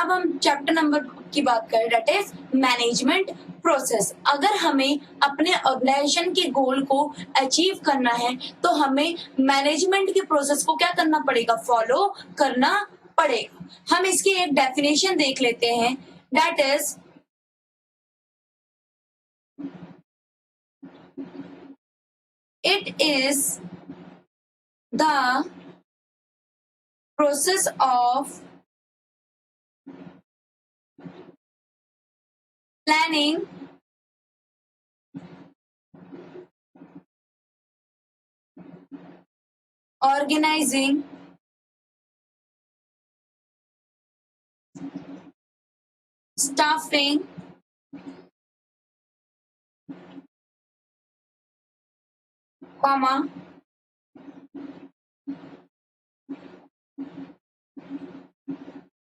अब हम chapter number की बात करें, दैट इज मैनेजमेंट प्रोसेस। अगर हमें अपने ऑर्गेनाइजेशन के गोल को अचीव करना है तो हमें मैनेजमेंट के प्रोसेस को क्या करना पड़ेगा, फॉलो करना पड़ेगा। हम इसकी एक डेफिनेशन देख लेते हैं, that is it is the process of planning, organizing, staffing, comma,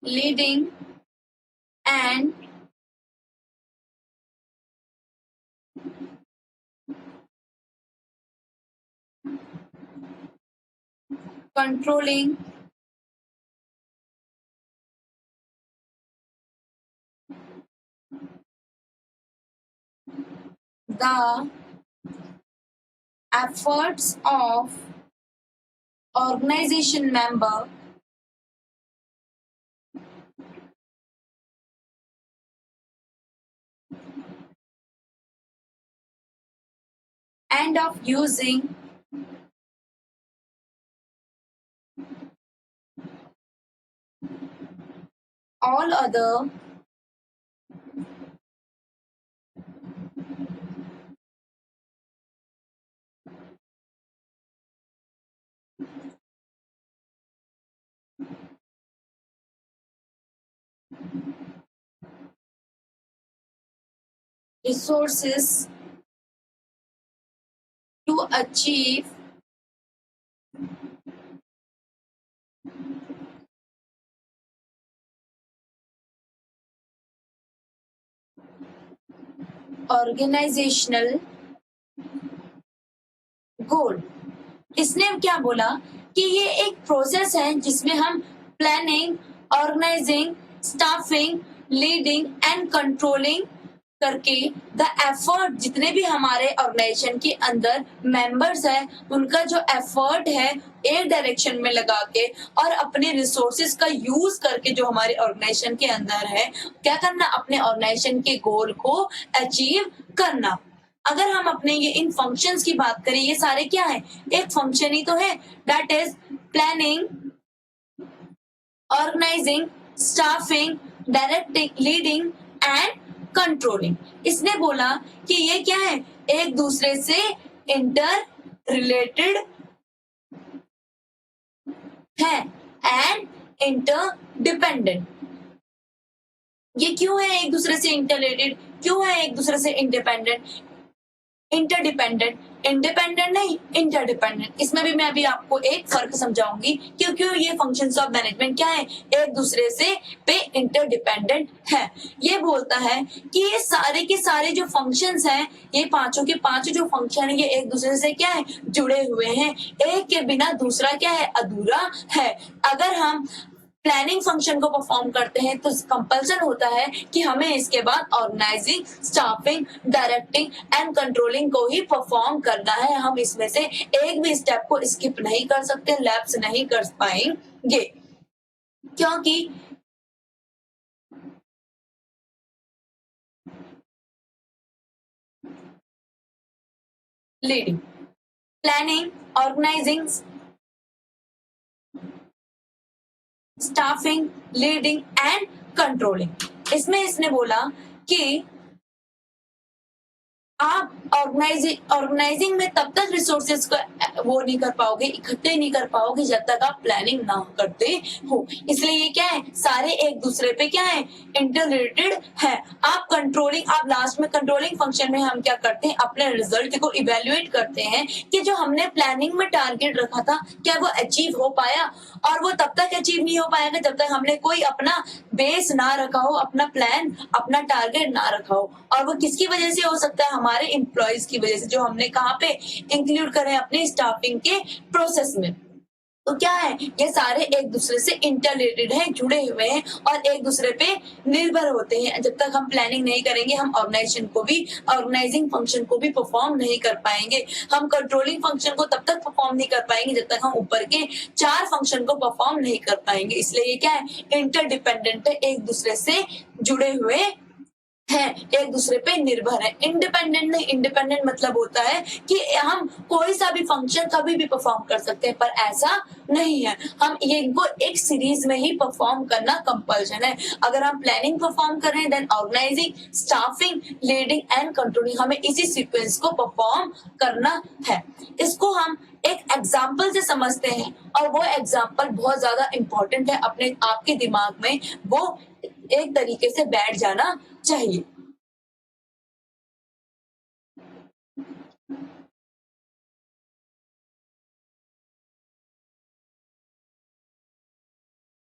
leading and controlling the efforts of organization member and of using all other resources to achieve organizational गोल। इसने क्या बोला कि ये एक प्रोसेस है जिसमें हम planning, organising, staffing, leading and controlling करके द एफर्ट, जितने भी हमारे ऑर्गेनाइजेशन के अंदर मेंबर्स है उनका जो एफर्ट है एक डायरेक्शन में लगा के और अपने रिसोर्सेज का यूज करके जो हमारे ऑर्गेनाइजेशन के अंदर है क्या करना, अपने ऑर्गेनाइजेशन के गोल को अचीव करना। अगर हम अपने ये इन फंक्शंस की बात करें, ये सारे क्या है, एक फंक्शन ही तो है, that is planning, organising, staffing, directing, leading and controlling. इसने बोला कि ये क्या है, एक दूसरे से इंटर रिलेटेड है एंड इंटर डिपेंडेंट। ये क्यों है एक दूसरे से इंटर रिलेटेड, क्यों है एक दूसरे से इंडिपेंडेंट, इंटरडिपेंडेंट, इंडिपेंडेंट नहीं इंटरडिपेंडेंट। इसमें भी मैं अभी आपको एक फर्क समझाऊंगी क्योंकि ये फंक्शंस ऑफ मैनेजमेंट क्या है, एक दूसरे से पे इंटरडिपेंडेंट है। ये बोलता है कि ये सारे के सारे जो फंक्शंस हैं, ये पांचों के पांचों जो फंक्शन है ये एक दूसरे से क्या है, जुड़े हुए हैं। एक के बिना दूसरा क्या है, अधूरा है। अगर हम प्लानिंग फंक्शन को परफॉर्म करते हैं तो कंपल्सन होता है कि हमें इसके बाद organising, staffing, directing and controlling को ही परफॉर्म करना है। हम इसमें से एक भी स्टेप को स्किप नहीं कर सकते, लैप्स नहीं कर पाएंगे, क्योंकि leading, planning, organising, staffing, leading and controlling. इसमें इसने बोला कि आप ऑर्गेनाइजिंग में तब तक रिसोर्सेज को वो नहीं कर पाओगे, इकट्ठे नहीं कर पाओगे जब तक आप प्लानिंग ना करते हो। इसलिए ये क्या है, सारे एक दूसरे पे क्या है, इंटर रिलेटेड है। आप कंट्रोलिंग, आप लास्ट में कंट्रोलिंग फंक्शन में हम क्या करते हैं, अपने रिजल्ट को इवेल्युएट करते हैं कि जो हमने प्लानिंग में टारगेट रखा था क्या वो अचीव हो पाया। और वो तब तक अचीव नहीं हो पाएगा जब तक हमने कोई अपना बेस ना रखा हो, अपना प्लान, अपना टारगेट ना रखा हो। और वो किसकी वजह से हो सकता है, हमारे एम्प्लॉयज की वजह से, जो हमने कहाँ पे इंक्लूड करें, अपने स्टाफिंग के प्रोसेस में। तो क्या है, ये सारे एक दूसरे से इंटरलेटेड हैं, जुड़े हुए हैं और एक दूसरे पे निर्भर होते हैं। जब तक हम प्लानिंग नहीं करेंगे, हम ऑर्गेनाइजिंग फंक्शन को भी परफॉर्म नहीं कर पाएंगे। हम कंट्रोलिंग फंक्शन को तब तक परफॉर्म नहीं कर पाएंगे जब तक हम ऊपर के 4 फंक्शन को परफॉर्म नहीं कर पाएंगे। इसलिए ये क्या है, इंटरडिपेंडेंट है, एक दूसरे से जुड़े हुए है, एक दूसरे पे निर्भर है। इंडिपेंडेंट नहीं, इंडिपेंडेंट मतलब होता है कि हम कोई सा भी फंक्शन कभी भी परफॉर्म कर सकते हैं, पर ऐसा नहीं है। हम ये इनको एक सीरीज में ही परफॉर्म करना कंपल्शन है। अगर हम प्लानिंग परफॉर्म कर रहे हैं, then organising, staffing, leading and controlling, हमें इसी सीक्वेंस को परफॉर्म करना है। इसको हम एक एग्जाम्पल से समझते हैं और वो एग्जाम्पल बहुत ज्यादा इंपॉर्टेंट है, अपने आपके दिमाग में वो एक तरीके से बैठ जाना चाहिए।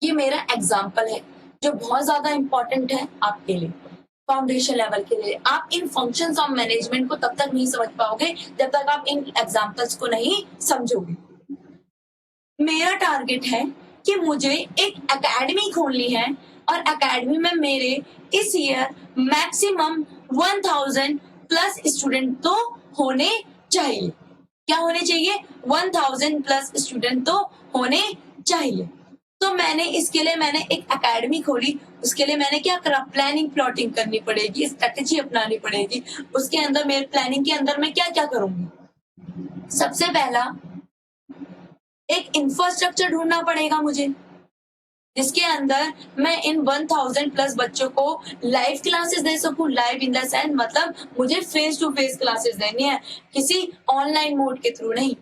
ये मेरा एग्जाम्पल है जो बहुत ज्यादा इंपॉर्टेंट है आपके लिए, फाउंडेशन लेवल के लिए। आप इन फंक्शंस ऑफ मैनेजमेंट को तब तक नहीं समझ पाओगे जब तक आप इन एग्जाम्पल्स को नहीं समझोगे। मेरा टारगेट है कि मुझे एक एकेडमी खोलनी है और एकेडमी में मेरे इस ईयर मैक्सिमम 1000 प्लस स्टूडेंट तो होने चाहिए। क्या होने चाहिए? 1000 प्लस स्टूडेंट तो होने चाहिए। तो मैंने इसके लिए मैंने एक एकेडमी खोली। उसके लिए मैंने क्या करा, प्लानिंग प्लॉटिंग करनी पड़ेगी, स्ट्रेटेजी अपनानी पड़ेगी। उसके अंदर मेरे प्लानिंग के अंदर मैं क्या क्या करूंगी? सबसे पहला, एक इंफ्रास्ट्रक्चर ढूंढना पड़ेगा मुझे जिसके अंदर मैं इन 1000 प्लस बच्चों को लाइव क्लासेस दे सकूं। लाइव इन द सेंस मतलब मुझे फेस टू फेस क्लासेस देनी है, किसी ऑनलाइन मोड के थ्रू नहीं।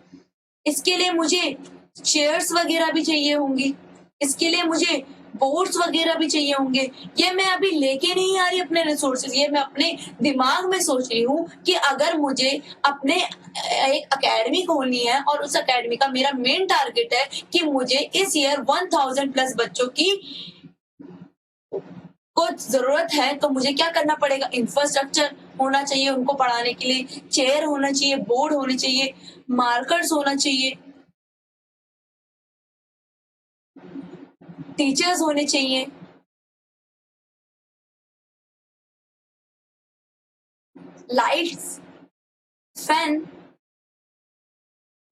इसके लिए मुझे चेयर्स वगैरह भी चाहिए होंगी, इसके लिए मुझे बोर्ड्स वगैरह भी चाहिए होंगे। ये मैं अभी लेके नहीं आ रही अपने रिसोर्सेज, ये मैं अपने दिमाग में सोच रही हूँ कि अगर मुझे अपने एक एकेडमी खोलनी है और उस एकेडमी का मेरा मेन टारगेट है कि मुझे इस ईयर 1000 प्लस बच्चों की को जरूरत है, तो मुझे क्या करना पड़ेगा? इंफ्रास्ट्रक्चर होना चाहिए उनको पढ़ाने के लिए, चेयर होना चाहिए, बोर्ड होने चाहिए, मार्कर्स होना चाहिए, टीचर्स होने चाहिए, लाइट्स, फैन,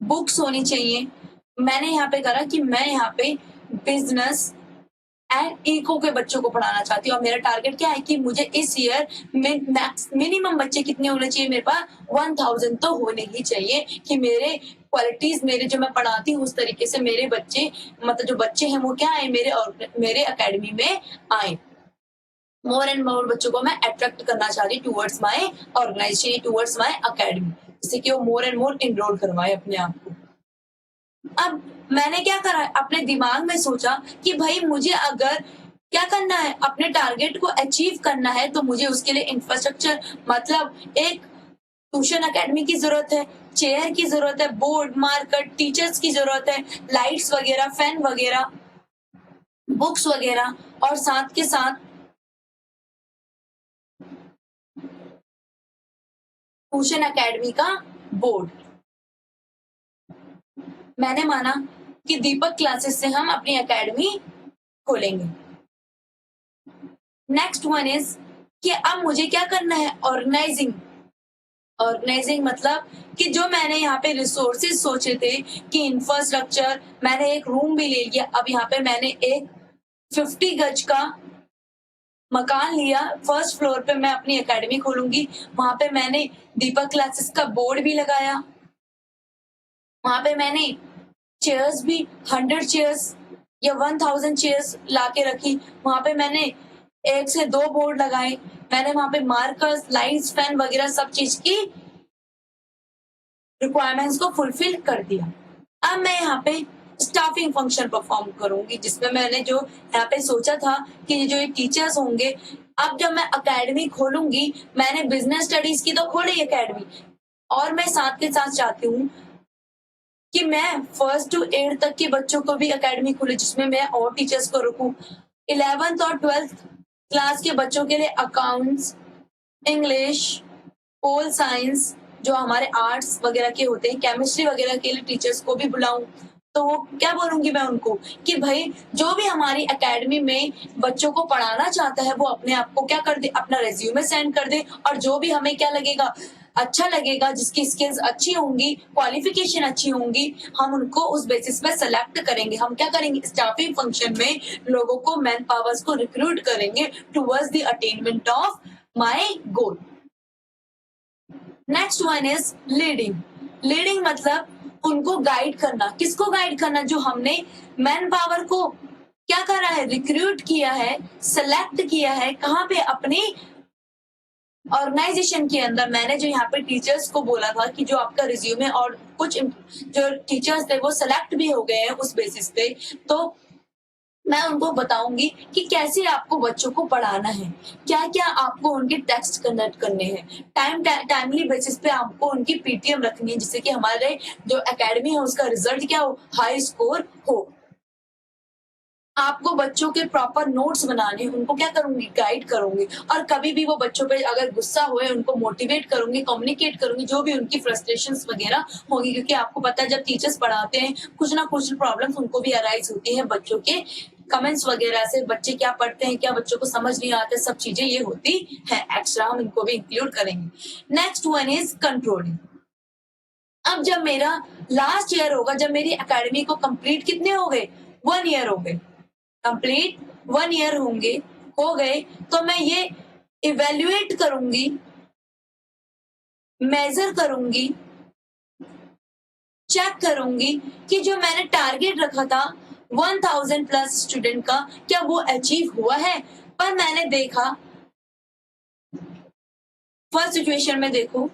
बुक्स होनी चाहिए। मैंने यहाँ पे करा कि मैं यहाँ पे बिजनेस एंड इको के बच्चों को पढ़ाना चाहती हूँ और मेरा टारगेट क्या है कि मुझे इस ईयर मिनिमम बच्चे कितने होने चाहिए मेरे पास? 1000 तो होने ही चाहिए कि मेरे क्वालिटीज, मेरे जो मैं पढ़ाती हूँ उस तरीके से मेरे बच्चे, मतलब जो बच्चे हैं वो क्या आए मेरे एकेडमी में आए। मोर एंड मोर बच्चों को मैं अट्रैक्ट करना चाहती हूँ towards my organisation, towards my academy, जिससे कि वो मोर एंड मोर इनरोल करवाए अपने आप को। अब मैंने क्या करा, अपने दिमाग में सोचा कि भाई मुझे अगर क्या करना है, अपने टारगेट को अचीव करना है, तो मुझे उसके लिए इंफ्रास्ट्रक्चर मतलब एक ट्यूशन एकेडमी की जरूरत है, चेयर की जरूरत है, बोर्ड, मार्कर, टीचर्स की जरूरत है, लाइट्स वगैरह, फैन वगैरह, बुक्स वगैरह और साथ के साथ ट्यूशन एकेडमी का बोर्ड। मैंने माना कि दीपक क्लासेस से हम अपनी एकेडमी खोलेंगे। नेक्स्ट वन इज कि अब मुझे क्या करना है, ऑर्गेनाइजिंग। ऑर्गेनाइजिंग मतलब कि जो मैंने यहाँ पे रिसोर्सेज सोचे थे कि इंफ्रास्ट्रक्चर, मैंने एक रूम भी ले लिया। अब यहाँ पे मैंने एक 50 गज का मकान लिया, फर्स्ट फ्लोर पे मैं अपनी एकेडमी खोलूंगी। वहां पे मैंने दीपक क्लासेस का बोर्ड भी लगाया, वहां पे मैंने चेयर्स भी 100 चेयर्स या 1000 चेयर्स लाके रखी। वहां पे मैंने 1 से 2 बोर्ड लगाए, मैंने वहां पे मार्कर्स, लाइट्स, फैन वगैरह सब चीज की रिक्वायरमेंट्स को फुलफिल कर दिया। अब मैं यहाँ पे स्टाफिंग फंक्शन परफॉर्म करूंगी, जिसमें मैंने जो यहाँ पे सोचा था कि जो ये टीचर्स होंगे, अब जब मैं एकेडमी खोलूंगी, मैंने बिजनेस स्टडीज की तो खोली एकेडमी, और मैं साथ के साथ चाहती हूँ कि मैं फर्स्ट टू 8 तक के बच्चों को भी एकेडमी खोली, जिसमें मैं और टीचर्स को रखूं। 11th और 12th क्लास के बच्चों के लिए अकाउंट्स, इंग्लिश, पोल साइंस, जो हमारे आर्ट्स वगैरह के होते हैं, केमिस्ट्री वगैरह के लिए टीचर्स को भी बुलाऊं। तो वो क्या बोलूंगी मैं उनको कि भाई जो भी हमारी एकेडमी में बच्चों को पढ़ाना चाहता है वो अपने आप को क्या कर दे, अपना रेज्यूमे सेंड कर दे, और जो भी हमें क्या लगेगा, अच्छा लगेगा, जिसकी स्किल्स अच्छी होंगी, क्वालिफिकेशन अच्छी होंगी, हम उनको उस बेसिस पे सेलेक्ट करेंगे। हम क्या करेंगे, स्टाफिंग फंक्शन में लोगों को, मैन पावर्स को रिक्रूट करेंगे towards the attainment of my goal. Next one is leading. Leading मतलब उनको गाइड करना। किसको गाइड करना? जो हमने मैन पावर को क्या करा है, रिक्रूट किया है, सेलेक्ट किया है, कहाँ पे, अपनी ऑर्गेनाइजेशन के अंदर। मैंने जो यहाँ पे टीचर्स को बोला था कि जो आपका रिज्यूमे और कुछ जो टीचर्स थे वो सेलेक्ट भी हो गए हैं उस बेसिस पे, तो मैं उनको बताऊंगी कि कैसे आपको बच्चों को पढ़ाना है, क्या क्या आपको उनके टेक्स्ट कंडक्ट करने हैं, टाइमली बेसिस पे आपको उनकी पीटीएम रखनी है, जिससे कि हमारे जो एकेडमी है उसका रिजल्ट क्या हो, हाई स्कोर हो। आपको बच्चों के प्रॉपर नोट्स बनाने, उनको क्या करूंगी, गाइड करूंगी, और कभी भी वो बच्चों पे अगर गुस्सा हुए उनको मोटिवेट करूंगी, कम्युनिकेट करूंगी, जो भी उनकी फ्रस्ट्रेशंस वगैरह होंगी, क्योंकि आपको पता है जब टीचर्स पढ़ाते हैं कुछ ना कुछ प्रॉब्लम्स उनको भी अराइज होती है बच्चों के कमेंट्स वगैरह से, बच्चे क्या पढ़ते हैं, क्या बच्चों को समझ नहीं आते, सब चीजें ये होती है एक्स्ट्रा, हम इनको भी इंक्लूड करेंगे। Next one is controlling. अब जब मेरा लास्ट ईयर होगा, जब मेरी एकेडमी को कंप्लीट कितने हो गए, 1 ईयर हो गए, कंप्लीट 1 ईयर होंगे, हो गए, तो मैं ये इवेल्युएट करूंगी, मेजर करूंगी, चेक करूंगी कि जो मैंने टारगेट रखा था 1000 प्लस स्टूडेंट का, क्या वो अचीव हुआ है। पर मैंने देखा, फर्स्ट सिचुएशन में देखो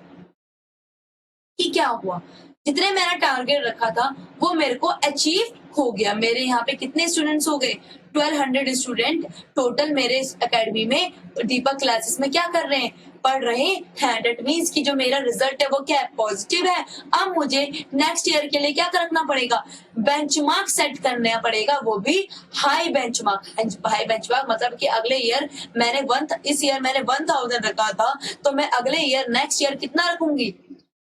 कि क्या हुआ, जितने मैंने टारगेट रखा था वो मेरे को अचीव हो गया। मेरे यहाँ पे कितने स्टूडेंट्स हो गए, 1200 स्टूडेंट टोटल मेरे एकेडमी में दीपक क्लासेस में क्या कर रहे हैं, पढ़ रहे हैं। दैट मीन्स कि जो मेरा रिजल्ट है वो क्या है, पॉजिटिव है। अब मुझे नेक्स्ट ईयर के लिए क्या रखना पड़ेगा, बेंचमार्क सेट करना पड़ेगा, वो भी हाई बेंचमार्क। हाई बेंचमार्क मतलब कि अगले ईयर मैंने इस ईयर मैंने 1000 रखा था, तो मैं अगले ईयर नेक्स्ट ईयर कितना रखूंगी,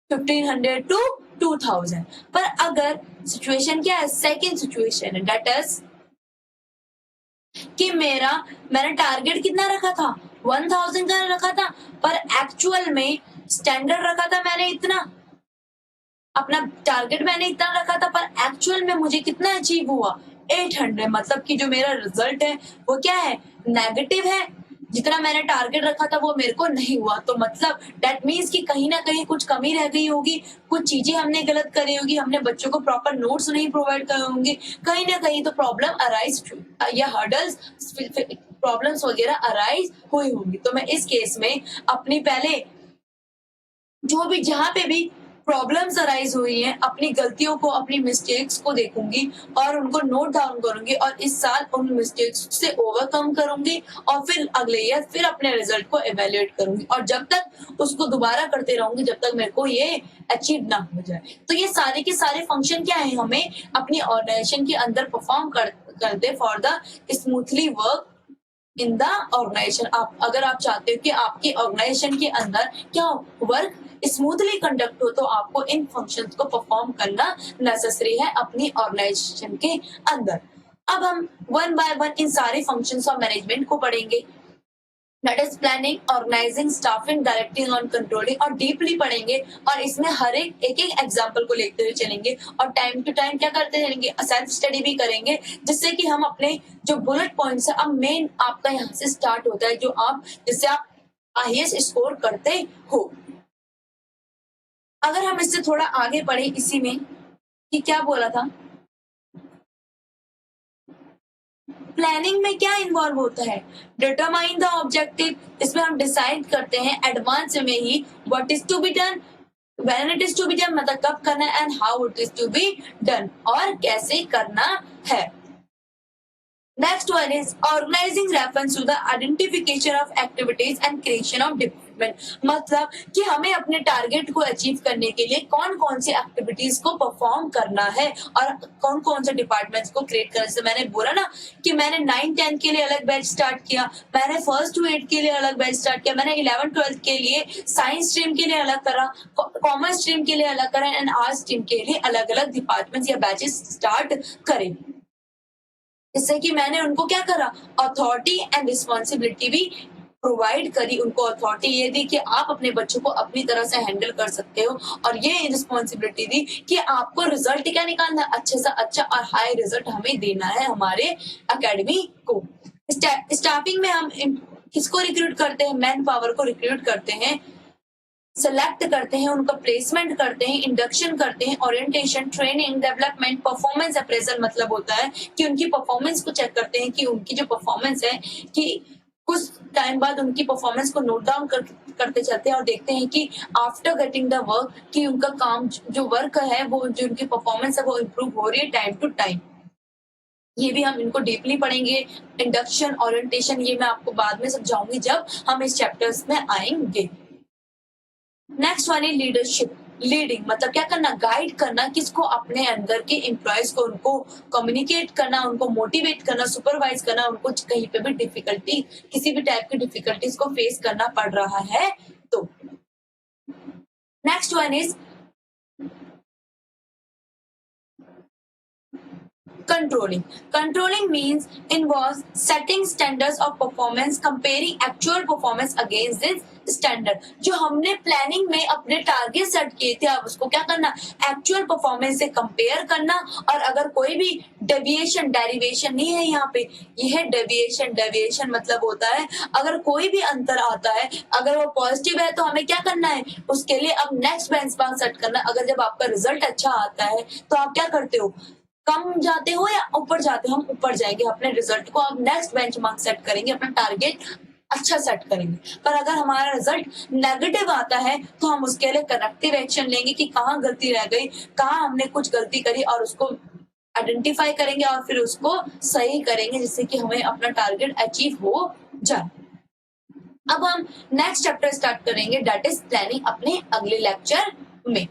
1500 टू 2000। पर अगर सिचुएशन क्या है, सेकेंड सिचुएशन है, दैट इज कि मैंने टारगेट कितना रखा था, 1000 का रखा था, पर एक्चुअल में स्टैंडर्ड रखा था मैंने इतना, अपना टारगेट मैंने इतना रखा था, पर एक्चुअल में मुझे कितना अचीव हुआ, 800। मतलब कि जो मेरा रिजल्ट है वो क्या है, नेगेटिव है। जितना मैंने टारगेट रखा था वो मेरे को नहीं हुआ, तो मतलब दैट मीन्स कि कहीं ना कहीं कुछ कमी रह गई होगी, कुछ चीजें हमने गलत करी होगी, हमने बच्चों को प्रॉपर नोट्स नहीं प्रोवाइड करे होंगे, कहीं ना कहीं तो प्रॉब्लम अराइज या हर्डल्स, प्रॉब्लम्स वगैरह अराइज हुई होंगी। तो मैं इस केस में अपनी पहले जो भी जहां पे भी प्रॉब्लम्स अराइज हुई हैं, अपनी गलतियों को, अपनी मिस्टेक्स को देखूंगी और उनको नोट डाउन करूंगी, और इस साल उन मिस्टेक्स से ओवरकम करूंगी, और फिर अगले ईयर फिर अपने रिजल्ट को एवेल्युएट करूंगी, और जब तक उसको दोबारा करते रहूंगी जब तक मेरे को ये अचीव ना हो जाए। तो ये सारे के सारे फंक्शन क्या है, हमें अपनी ऑर्गेनाइजेशन के अंदर परफॉर्म करते for the smoothly work in the organisation. आप अगर आप चाहते हो कि आपकी ऑर्गेनाइजेशन के अंदर क्या वर्क स्मूथली कंडक्ट हो, तो आपको इन फंक्शंस को परफॉर्म करना नेसेसरी है अपनी ऑर्गेनाइजेशन के अंदर। अब हम वन बाय वन इन सारे फंक्शंस ऑफ मैनेजमेंट को पढ़ेंगे, that is planning, organising, staffing, directing और कंट्रोलिंग, और डीपली पढ़ेंगे, और इसमें हर एक एग्जांपल को लेते हुए चलेंगे, और टाइम टू टाइम क्या करते रहेंगे, सेल्फ स्टडी भी करेंगे, जिससे कि हम अपने जो बुलेट पॉइंट्स है, अब मेन आपका यहाँ से स्टार्ट होता है, जो आप जिससे आप हाईएस्ट स्कोर करते हो। अगर हम इससे थोड़ा आगे बढ़े इसी में कि क्या बोला था, प्लानिंग में क्या इन्वॉल्व होता है, डिटरमाइन द ऑब्जेक्टिव, इसमें हम डिसाइड करते हैं एडवांस में ही what is to be done, when it is to be done मतलब कब करना है, and how it is to be done, और कैसे करना है। Next one is organizing reference to the identification of activities and creation of department. मतलब कि हमें अपने टारगेट को अचीव करने के लिए कौन कौन सी एक्टिविटीज को परफॉर्म करना है और कौन कौन से डिपार्टमेंट्स को क्रिएट करना। जैसे मैंने बोला ना कि मैंने 9-10 के लिए अलग बैच स्टार्ट किया, मैंने 1st to 8 के लिए अलग बैच स्टार्ट किया, मैंने 11-12 के लिए साइंस स्ट्रीम के लिए अलग करा, कॉमर्स स्ट्रीम के लिए अलग करा एंड आर्ट्स स्ट्रीम के लिए अलग अलग डिपार्टमेंट्स या बैचेस स्टार्ट करें। इससे कि मैंने उनको क्या करा, अथॉरिटी एंड रिस्पॉन्सिबिलिटी भी प्रोवाइड करी, उनको अथॉरिटी ये दी कि आप अपने बच्चों को अपनी तरह से हैंडल कर सकते हो और ये रिस्पॉन्सिबिलिटी दी कि आपको रिजल्ट क्या निकालना है, अच्छे से अच्छा और हाई रिजल्ट हमें देना है हमारे एकेडमी को। स्टाफिंग में हम किसको रिक्रूट करते हैं, मैन पावर को रिक्रूट करते हैं, सेलेक्ट करते हैं, उनका प्लेसमेंट करते हैं, इंडक्शन करते हैं, orientation, training, development, performance appraisal मतलब होता है कि उनकी परफॉर्मेंस को चेक करते हैं कि उनकी जो परफॉर्मेंस है कि कुछ टाइम बाद उनकी परफॉर्मेंस को नोट डाउन करते चलते हैं और देखते हैं कि आफ्टर गेटिंग द वर्क कि उनका काम जो वर्क है वो जो उनकी परफॉर्मेंस है वो इम्प्रूव हो रही है टाइम टू टाइम। ये भी हम इनको डीपली पढ़ेंगे। इंडक्शन, ओरिएंटेशन ये मैं आपको बाद में समझाऊंगी जब हम इस चैप्टर्स में आएंगे। नेक्स्ट वन है लीडरशिप। लीडिंग मतलब क्या करना, गाइड करना, किसको, अपने अंदर के एम्प्लॉयज को, उनको कम्युनिकेट करना, उनको मोटिवेट करना, सुपरवाइज करना, उनको कहीं पे भी डिफिकल्टी, किसी भी टाइप की डिफिकल्टीज को फेस करना पड़ रहा है तो। Next one is controlling. Controlling means involves setting standards of performance, comparing actual performance against this standard. जो हमने प्लानिंग में अपने टारगेट सेट किए थे अब उसको क्या करना, एक्चुअल परफॉर्मेंस से कंपेयर करना और अगर कोई भी डेविएशन, डेरिवेशन नहीं है यहाँ पे, यह डेविएशन, डेविएशन मतलब होता है अगर कोई भी अंतर आता है, अगर वो पॉजिटिव है तो हमें क्या करना है, उसके लिए अब नेक्स्ट बेंचमार्क सेट करना। अगर जब आपका रिजल्ट अच्छा आता है तो आप क्या करते हो, कम जाते हो या ऊपर जाते हो, हम ऊपर जाएंगे अपने रिजल्ट को, अब नेक्स्ट बेंचमार्क सेट करेंगे, अपना टारगेट अच्छा सेट करेंगे। पर अगर हमारा रिजल्ट नेगेटिव आता है तो हम उसके लिए करेक्टिव एक्शन लेंगे कि कहाँ गलती रह गई, कहाँ हमने कुछ गलती करी और उसको आइडेंटिफाई करेंगे और फिर उसको सही करेंगे जिससे कि हमें अपना टारगेट अचीव हो जाए। अब हम नेक्स्ट चैप्टर स्टार्ट करेंगे दैट इज प्लानिंग अपने अगले लेक्चर में।